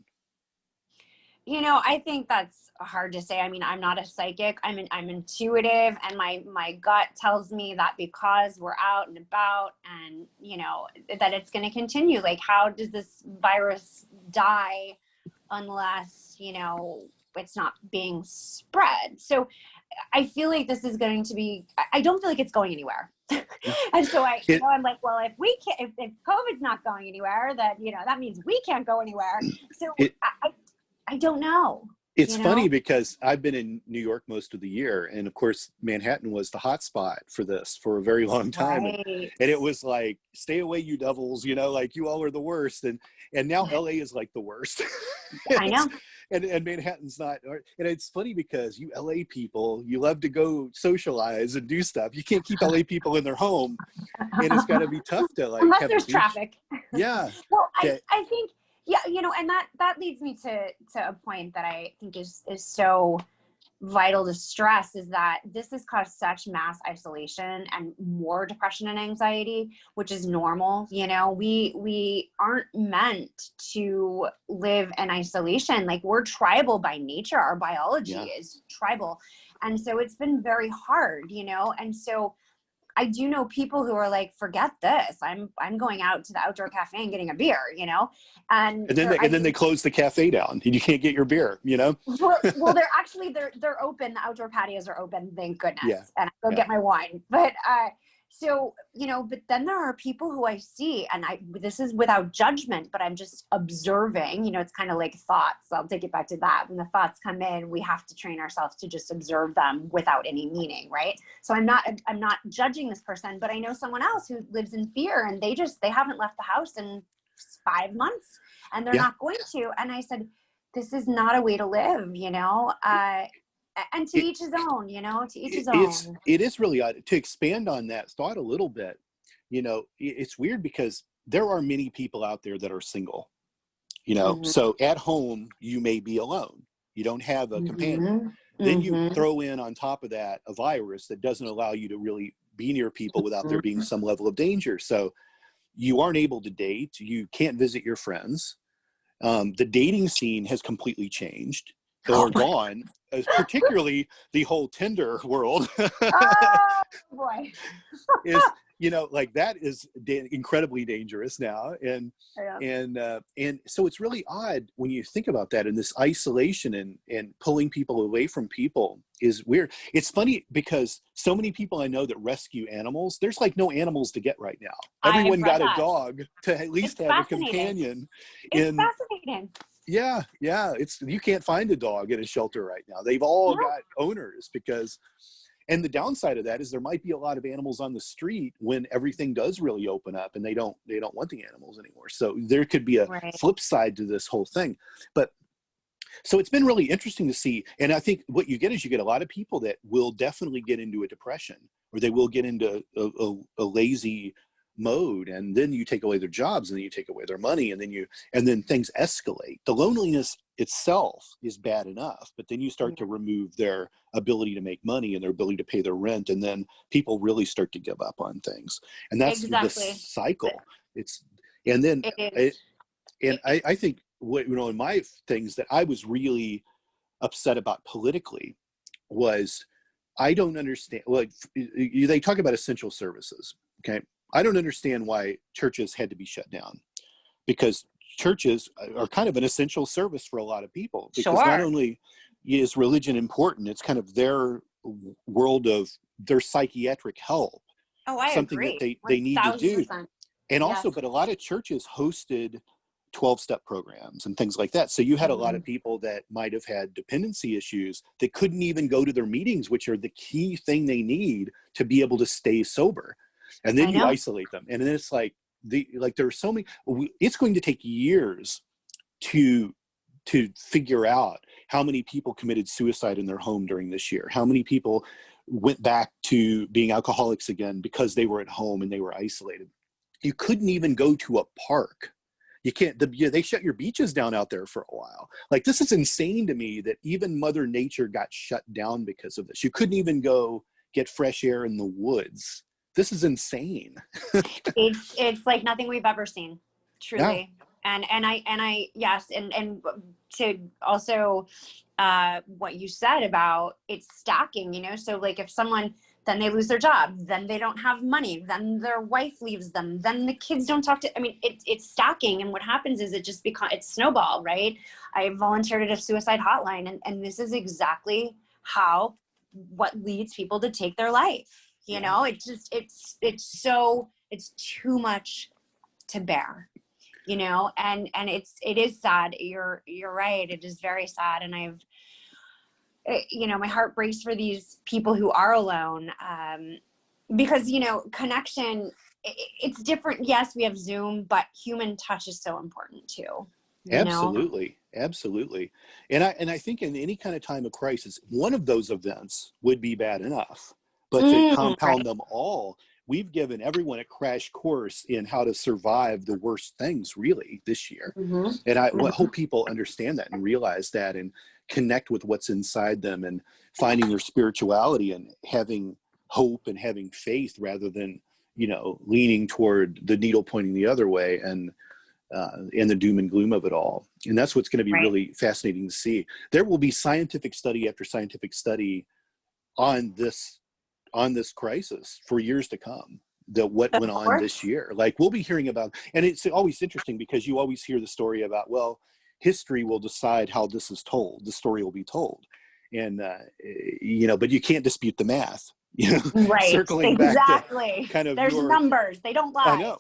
I think that's hard to say. I mean, I'm not a psychic. I'm intuitive, and my gut tells me that because we're out and about, and that it's going to continue. Like, how does this virus die unless it's not being spread? So I feel like this is going to be. I don't feel like it's going anywhere. And so I'm like, well, if COVID's not going anywhere, that that means we can't go anywhere. So I don't know. It's funny because I've been in New York most of the year. And of course, Manhattan was the hot spot for this for a very long time. Right. And it was like, stay away, you devils, like you all are the worst. And now LA is like the worst. I know. And Manhattan's not. And it's funny because you LA people, you love to go socialize and do stuff. You can't keep LA people in their home. And it's got to be tough to unless there's traffic. Yeah. Well, I think. Yeah, and that leads me to a point that I think is so vital to stress, is that this has caused such mass isolation and more depression and anxiety, which is normal. We aren't meant to live in isolation. Like, we're tribal by nature. Our biology is tribal. And so it's been very hard, and so I do know people who are like, forget this. I'm going out to the outdoor cafe and getting a beer, and then they close the cafe down and you can't get your beer, Well, they're open. The outdoor patios are open, thank goodness. Yeah. And I go get my wine. But so, but then there are people who I see, and this is without judgment, but I'm just observing, it's kind of like thoughts. I'll take it back to that. When the thoughts come in, we have to train ourselves to just observe them without any meaning, right? So I'm not judging this person, but I know someone else who lives in fear, and they haven't left the house in 5 months, and they're not going to. And I said, this is not a way to live, and to each his own, to each his own. It is really odd. To expand on that thought a little bit, it's weird because there are many people out there that are single, so at home, you may be alone. You don't have a companion. Then you throw in on top of that a virus that doesn't allow you to really be near people without there being some level of danger. So you aren't able to date. You can't visit your friends. The dating scene has completely changed or gone, particularly the whole Tinder world. Oh, boy. is, like that is incredibly dangerous now. And so it's really odd when you think about that, and this isolation and pulling people away from people is weird. It's funny because so many people I know that rescue animals, there's like no animals to get right now. Everyone got a dog to at least have a companion. It's fascinating. Yeah. You can't find a dog in a shelter right now. They've all got owners and the downside of that is there might be a lot of animals on the street when everything does really open up, and they don't want the animals anymore. So there could be a flip side to this whole thing. But so it's been really interesting to see. And I think what you get is you get a lot of people that will definitely get into a depression, or they will get into a lazy mode, and then you take away their jobs, and then you take away their money, and then things escalate. The loneliness itself is bad enough, but then you start to remove their ability to make money and their ability to pay their rent, and then people really start to give up on things. And that's the cycle. I think what, in my things that I was really upset about politically was, I don't understand, like, they talk about essential services. Okay. I don't understand why churches had to be shut down, because churches are kind of an essential service for a lot of people, because not only is religion important, it's kind of their world of their psychiatric help. Oh, I something agree. that they need to do. And also, yes. But a lot of churches hosted 12-step programs and things like that. So you had a lot of people that might have had dependency issues that couldn't even go to their meetings, which are the key thing they need to be able to stay sober. And then you isolate them. And then it's like, there are so many, it's going to take years to figure out how many people committed suicide in their home during this year, how many people went back to being alcoholics again because they were at home and they were isolated. You couldn't even go to a park. You can't, they shut your beaches down out there for a while. Like, this is insane to me that even Mother Nature got shut down because of this. You couldn't even go get fresh air in the woods. This is insane. It's like nothing we've ever seen, truly. Yeah. And I yes, and to also what you said about it's stacking, so like if someone, then they lose their job, then they don't have money, then their wife leaves them, then the kids don't talk to, it's stacking. And what happens is it's snowball, right? I volunteered at a suicide hotline, and this is exactly what leads people to take their life. It's too much to bear, and it is sad. You're right. It is very sad. And my heart breaks for these people who are alone, because, connection, it's different. Yes, we have Zoom, but human touch is so important too. Absolutely. Absolutely. And I think in any kind of time of crisis, one of those events would be bad enough, but to compound them all, we've given everyone a crash course in how to survive the worst things really this year. And I hope people understand that and realize that and connect with what's inside them and finding their spirituality and having hope and having faith rather than, leaning toward the needle pointing the other way and the doom and gloom of it all. And that's what's going to be really fascinating to see. There will be scientific study after scientific study on this crisis for years to come, what went on this year. Like, we'll be hearing about, and it's always interesting because you always hear the story about, well, history will decide how this is told. The story will be told. And, but you can't dispute the math, Right. Circling back to kind of there's numbers. They don't lie. I know.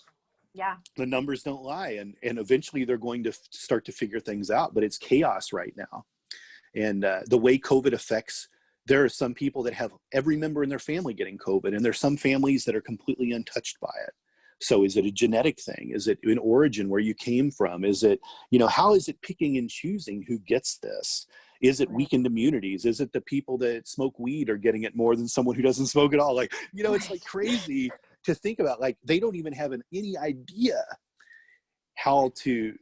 Yeah. The numbers don't lie. And eventually they're going to start to figure things out, but it's chaos right now. And the way COVID affects, there are some people that have every member in their family getting COVID, and there's some families that are completely untouched by it. So is it a genetic thing? Is it an origin where you came from? Is it, how is it picking and choosing who gets this? Is it weakened immunities? Is it the people that smoke weed are getting it more than someone who doesn't smoke at all? Like, it's like crazy to think about. Like, they don't even have any idea how to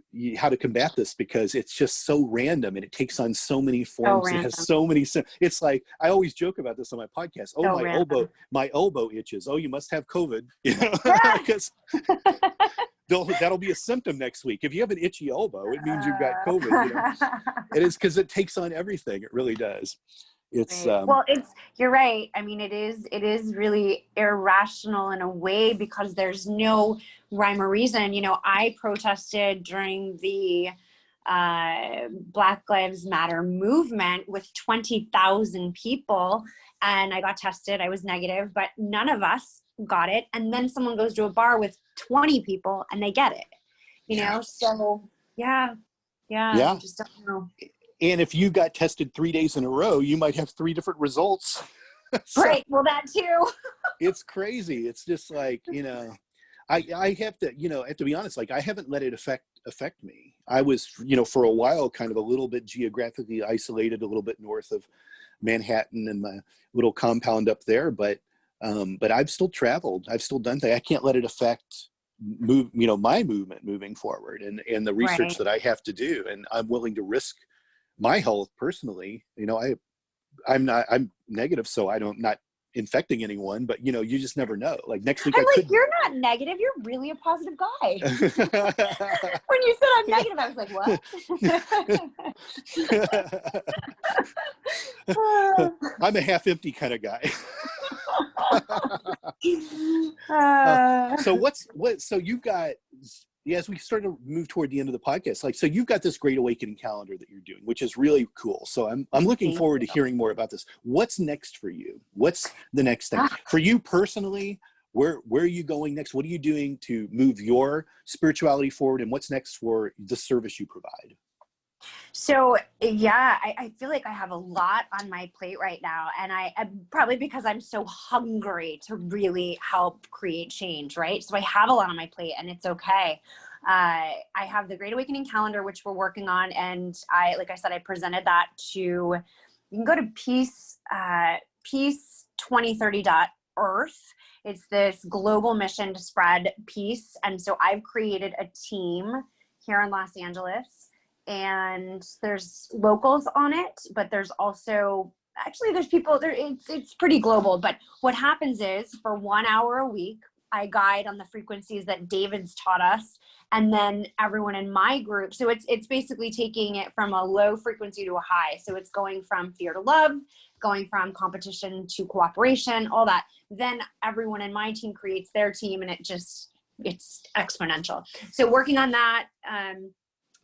combat this, because it's just so random and it takes on so many forms. It has so many. It's like, I always joke about this on my podcast. Oh, my elbow itches. Oh, you must have COVID. Because that'll be a symptom next week. If you have an itchy elbow, it means you've got COVID. It is, because it takes on everything. It really does. It's you're right. It is really irrational in a way, because there's no rhyme or reason. I protested during the Black Lives Matter movement with 20,000 people, and I got tested. I was negative, but none of us got it. And then someone goes to a bar with 20 people and they get it, So yeah. I just don't know. And if you got tested 3 days in a row, you might have 3 different results. Right. Well, that too. It's crazy. It's just like, I have to be honest, like, I haven't let it affect me. I was, for a while, kind of a little bit geographically isolated, a little bit north of Manhattan and my little compound up there. But But I've still traveled. I've still done things. I can't let it affect my movement moving forward and the research Right. that I have to do. And I'm willing to risk my health personally. I'm negative, so I'm not infecting anyone, but you just never know. Like next week I'm I like, could. you're not negative. You're really a positive guy. When you said I'm negative, I was like, what? I'm a half empty kind of guy. So you've got, as we start to move toward the end of the podcast, so you've got this Great Awakening calendar that you're doing, which is really cool. So I'm looking forward to hearing more about this. What's next for you? What's the next thing for you personally? Where are you going next? What are you doing to move your spirituality forward? And what's next for the service you provide? So yeah, I feel like I have a lot on my plate right now, and I probably because I'm so hungry to really help create change, right? So I have a lot on my plate, and it's okay. I have the Great Awakening calendar, which we're working on, and like I said, I presented that to. You can go to peace2030.earth. It's this global mission to spread peace, and so I've created a team here in Los Angeles. And there's locals on it, but there's also there's people there. It's pretty global. But what happens is for 1 hour a week, I guide on the frequencies that David's taught us, and then everyone in my group. So it's basically taking it from a low frequency to a high. So it's going from fear to love, going from competition to cooperation, all that. Then everyone in my team creates their team, and it's exponential. So working on that.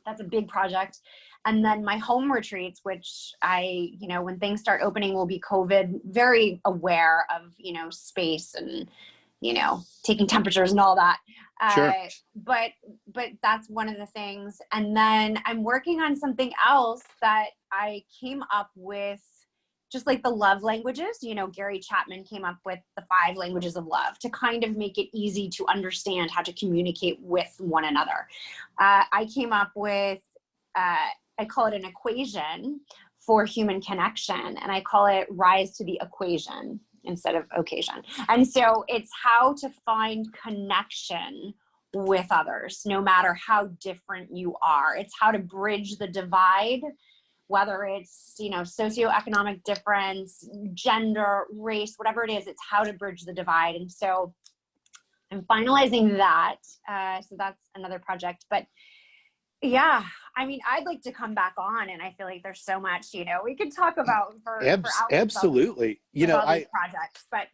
That's a big project. And then my home retreats, which when things start opening, will be COVID, very aware of, space and, taking temperatures and all that. Sure. But that's one of the things. And then I'm working on something else that I came up with, just like the love languages. Gary Chapman came up with the 5 languages of love to kind of make it easy to understand how to communicate with one another. I came up with, I call it an equation for human connection, and I call it rise to the equation instead of occasion. And so it's how to find connection with others, no matter how different you are. It's how to bridge the divide, whether it's, socioeconomic difference, gender, race, whatever it is, it's how to bridge the divide. And so I'm finalizing that. So that's another project. But yeah, I'd like to come back on, and I feel like there's so much, we could talk about for hours. Absolutely. About these projects, but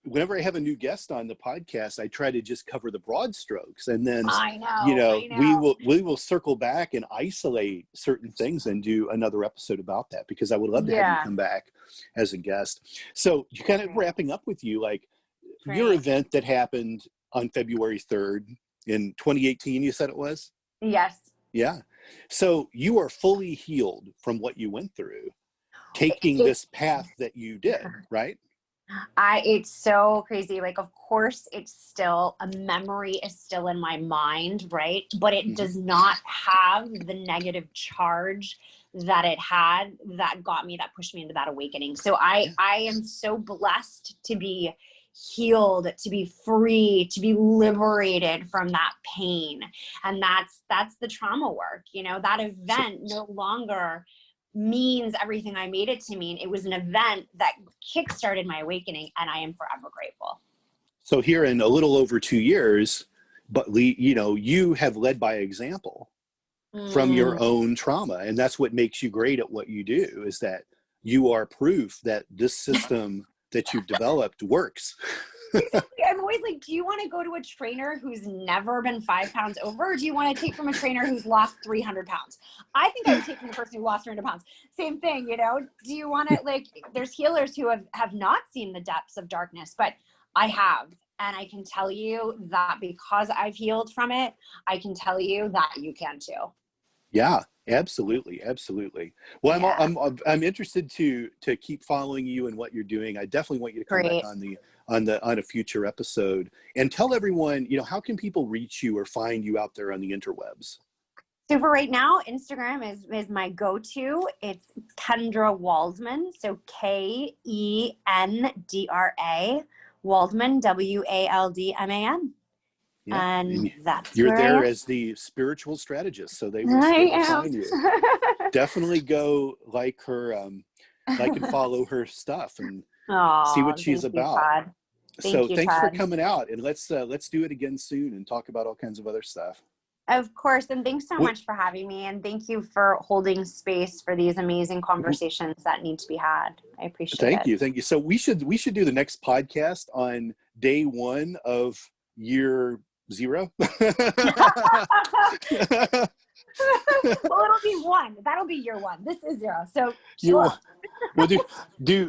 whenever I have a new guest on the podcast, I try to just cover the broad strokes, and then I know. we will circle back and isolate certain things and do another episode about that, because I would love to have you come back as a guest. So you kind of wrapping up with you, your event that happened on February 3rd in 2018, you said it was? Yes. Yeah. So you are fully healed from what you went through, taking this path that you did, right? It's so crazy. Of course, it's still, a memory is still in my mind, right? But it does not have the negative charge that it had that pushed me into that awakening. So I am so blessed to be healed, to be free, to be liberated from that pain. And that's the trauma work. That event no longer means everything I made it to mean. It was an event that kickstarted my awakening, and I am forever grateful. So here in a little over 2 years, but you have led by example from your own trauma. And that's what makes you great at what you do, is that you are proof that this system that you've developed works. Exactly. I'm always like, do you want to go to a trainer who's never been 5 pounds over, or do you want to take from a trainer who's lost 300 pounds? I think I would take from the person who lost 300 pounds. Same thing, do you want to, there's healers who have not seen the depths of darkness, but I have. And I can tell you that because I've healed from it, I can tell you that you can too. Yeah, absolutely. Absolutely. Well, yeah. I'm interested to keep following you and what you're doing. I definitely want you to come back on a future episode, and tell everyone, how can people reach you or find you out there on the interwebs? So for right now, Instagram is my go-to. It's Kendra Waldman. So Kendra Waldman, Waldman. Yeah. And that's you're where there as the spiritual strategist, so they will find you. Definitely go like her, like and follow her stuff and see what she's about. So thanks for coming out, and let's do it again soon and talk about all kinds of other stuff. Of course, and thanks so much for having me, and thank you for holding space for these amazing conversations that need to be had. I appreciate it. Thank you. So we should do the next podcast on day 1 of year 0. Well, it'll be 1. That'll be year 1. This is 0. So sure. Well,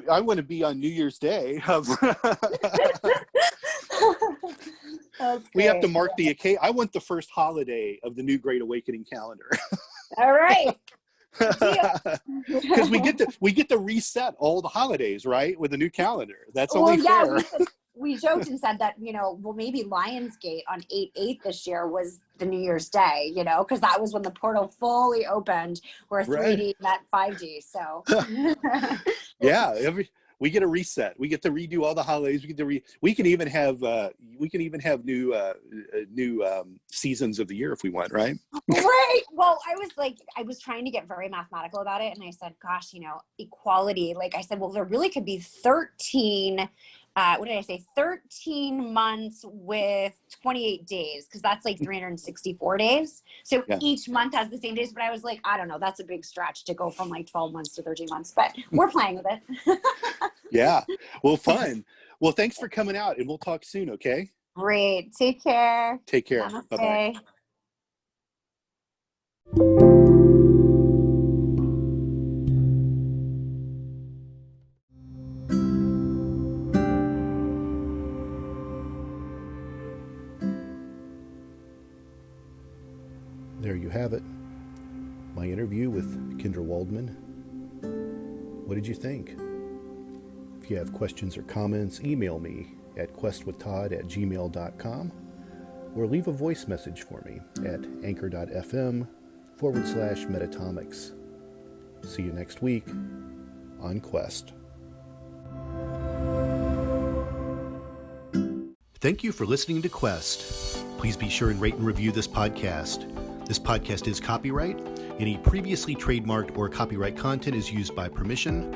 I want to be on New Year's Day. We have to mark the occasion. I want the first holiday of the new Great Awakening calendar. All right. Because we get to reset all the holidays, right, with the new calendar. That's only fair. We joked and said that, maybe Lionsgate on 8/8 this year was the New Year's Day, because that was when the portal fully opened, where 3D met 5D. So yeah, we get a reset. We get to redo all the holidays. We can even have new seasons of the year if we want, right? Right. Well, I was trying to get very mathematical about it, and I said, gosh, equality. Like I said, well, there really could be 13. 13 months with 28 days, because that's like 364 days. So each month has the same days, but I was like, I don't know, that's a big stretch to go from like 12 months to 13 months, but we're playing with it. Yeah. Well, fun. Well, thanks for coming out, and we'll talk soon, okay? Great. Take care. Take care. Namaste. Bye-bye. There you have it. My interview with Kendra Waldman. What did you think? If you have questions or comments, email me at questwithtodd@gmail.com or leave a voice message for me at anchor.fm/Metatomics. See you next week on Quest. Thank you for listening to Quest. Please be sure and rate and review this podcast. This podcast is copyright. Any previously trademarked or copyright content is used by permission.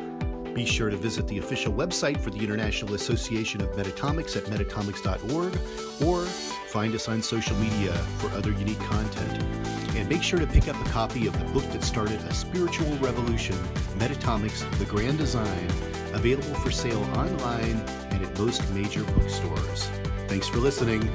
Be sure to visit the official website for the International Association of Metatomics at metatomics.org, or find us on social media for other unique content. And make sure to pick up a copy of the book that started a spiritual revolution, Metatomics, The Grand Design, available for sale online and at most major bookstores. Thanks for listening.